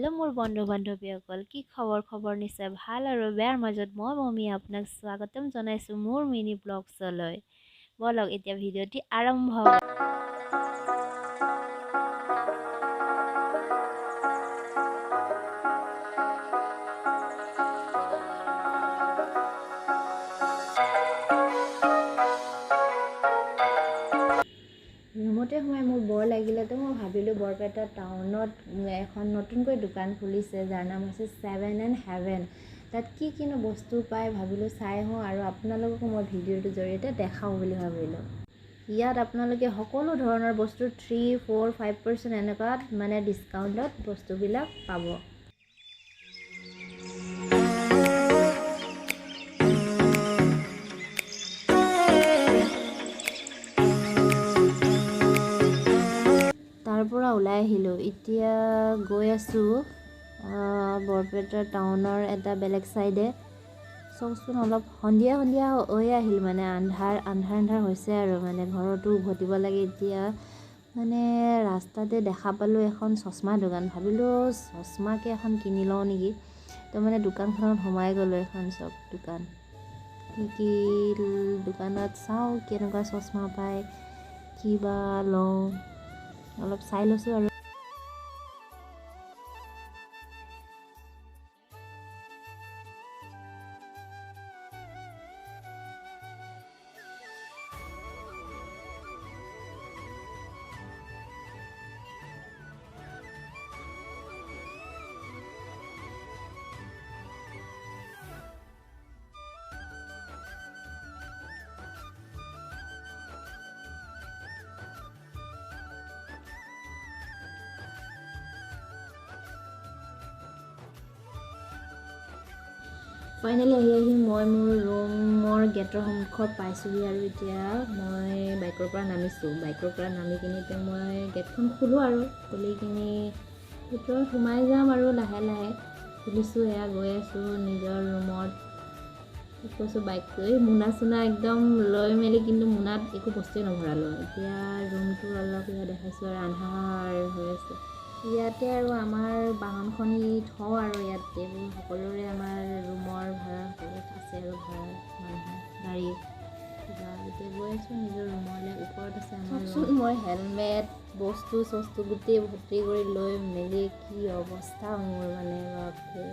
Hello' মোৰ বন্ধু বান্ধৱীসকল, কি খবৰ নিশ্চয় ভাল আৰু বেয়াৰ মাজত মই মমি আপোনাক স্বাগতম জনাইছোঁ মোৰ মিনি ব্লগছলৈ। বলক এতিয়া ভিডিঅ'টি আৰম্ভ কৰোঁ। ৰুমতে সোমাই মোৰ বৰ লাগিলেতো মই ভাবিলোঁ বৰপেটা টাউনত এখন নতুনকৈ দোকান খুলিছে যাৰ নাম হৈছে 7 & Heaven। তাত কিনো বস্তু পায় ভাবিলোঁ চাই আহোঁ আৰু আপোনালোককো মই ভিডিঅ'টোৰ জৰিয়তে দেখাওঁ বুলি ভাবিলোঁ। ইয়াত আপোনালোকে সকলো ধৰণৰ বস্তু 3, 4, 5% এনেকুৱাত মানে ডিছকাউণ্টত বস্তুবিলাক পাব। তাৰপৰা ওলাই আহিলোঁ, এতিয়া গৈ আছোঁ বৰপেটা টাউনৰ এটা বেলেগ চাইডে। চাওকচোন অলপ সন্ধিয়া হৈ আহিল, মানে আন্ধাৰ হৈছে আৰু মানে ঘৰতো উভতিব লাগে। এতিয়া মানে ৰাস্তাতে দেখা পালোঁ এখন চশমা দোকান, ভাবিলোঁ চশমাকে এখন কিনি লওঁ নেকি। তো মানে দোকানখনত সোমাই গ'লোঁ। এখন চব দোকান কি দোকানত চাওঁ কেনেকুৱা চশমা পায়, কিবা লওঁ অলপ চাই লৈছোঁ আৰু। ফাইনেলি আহি মই মোৰ ৰুমৰ গেটৰ সন্মুখত পাইছোঁহি আৰু এতিয়া মই বাইকৰ পৰা নামিছোঁ। বাইকৰ পৰা নামি কিনি এতিয়া মই গেটখন খোলোঁ আৰু খুলি কিনি ভিতৰত সোমাই যাম আৰু লাহে খুলিছোঁ। এয়া গৈ আছোঁ নিজৰ ৰুমত। কৈছোঁ বাইক মোনা চোনা একদম লৈ মেলি, কিন্তু মোনাত একো বস্তুৱে নভৰালোঁ। এতিয়া ৰুমটো অলপ দেখাইছোঁ আৰু আন্ধাৰ হৈ আছে। ইয়াতে আৰু আমাৰ বাহনখন থওঁ আৰু ইয়াতে সকলোৰে আমাৰ ৰুমৰ ভাড়া আছে আৰু ভাড়া মানুহৰ গাড়ী কিবা। এতিয়া গৈ আছোঁ নিজৰ ৰুমলৈ। ওপৰত আছে আমাৰ মই হেলমেট বস্তু গোটেই ভৰ্তি কৰি লৈ মেলি কি অৱস্থা মোৰ, মানে বাপৰে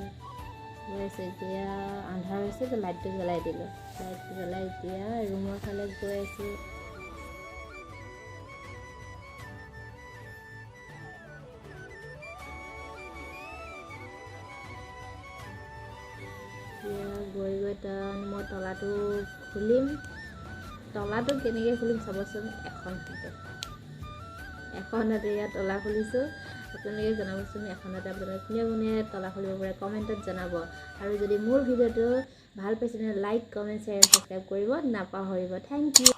গৈ আছোঁ। এতিয়া আন্ধাৰ হৈছে তো লাইটটো জ্বলাই দিলোঁ। লাইটটো জ্বলাই এতিয়া ৰুমৰ ফালে গৈ আছোঁ। এতিয়া গৈ মই তলাটো খুলিম। তলাটো কেনেকৈ খুলিম চাবচোন। এখন হাতে ইয়াত তলা খুলিছোঁ। আপোনালোকে জনাবচোন এখন হাতে আপোনালোকে কোনে তলা খুলিব পাৰে কমেণ্টত জনাব। আৰু যদি মোৰ ভিডিঅ'টো ভাল পাইছে তেন্তে লাইক, কমেণ্ট, শ্বেয়াৰ, ছাবস্ক্ৰাইব কৰিব নাপাহৰিব। Thank U.